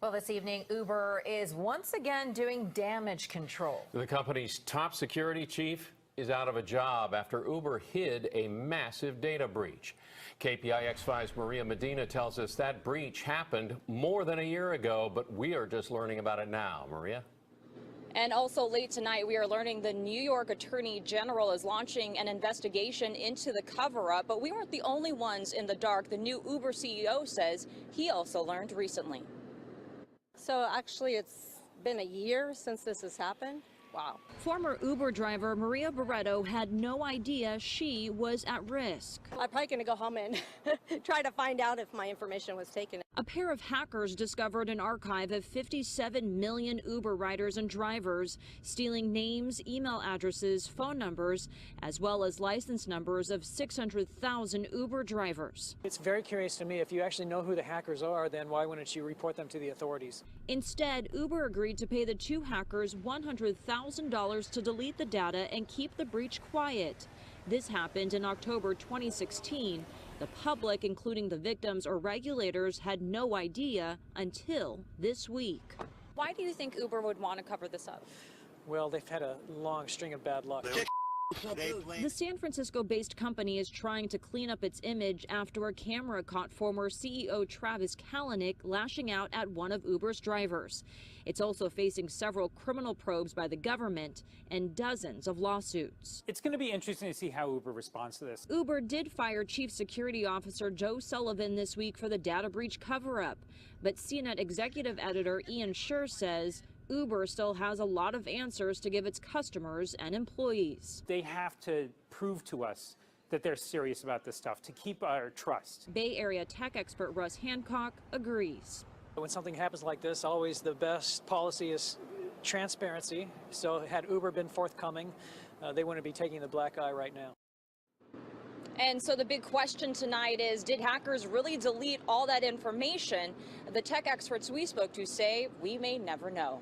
Well, this evening, Uber is once again doing damage control. The company's top security chief is out of a job after Uber hid a massive data breach. KPIX5's Maria Medina tells us that breach happened more than a year ago, but we are just learning about it now. Maria? And also late tonight, we are learning the New York Attorney General is launching an investigation into the cover-up. But we weren't the only ones in the dark. The new Uber CEO says he also learned recently. So actually, it's been a year since this has happened. Wow. Former Uber driver Maria Barreto had no idea she was at risk. I'm probably going to go home and try to find out if my information was taken. A pair of hackers discovered an archive of 57 million Uber riders and drivers, stealing names, email addresses, phone numbers, as well as license numbers of 600,000 Uber drivers. It's very curious to me, if you actually know who the hackers are, then why wouldn't you report them to the authorities? Instead, Uber agreed to pay the two hackers $100,000 to delete the data and keep the breach quiet. This happened in October 2016. The public, including the victims or regulators, had no idea until this week. Why do you think Uber would want to cover this up? Well, they've had a long string of bad luck. The San Francisco-based company is trying to clean up its image after a camera caught former CEO Travis Kalanick lashing out at one of Uber's drivers. It's also facing several criminal probes by the government and dozens of lawsuits. It's going to be interesting to see how Uber responds to this. Uber did fire Chief Security Officer Joe Sullivan this week for the data breach cover-up, but CNET executive editor Ian Scherr says Uber still has a lot of answers to give its customers and employees. They have to prove to us that they're serious about this stuff to keep our trust. Bay Area tech expert Russ Hancock agrees. When something happens like this, always the best policy is transparency. So had Uber been forthcoming, they wouldn't be taking the black eye right now. And so the big question tonight is, did hackers really delete all that information? The tech experts we spoke to say we may never know.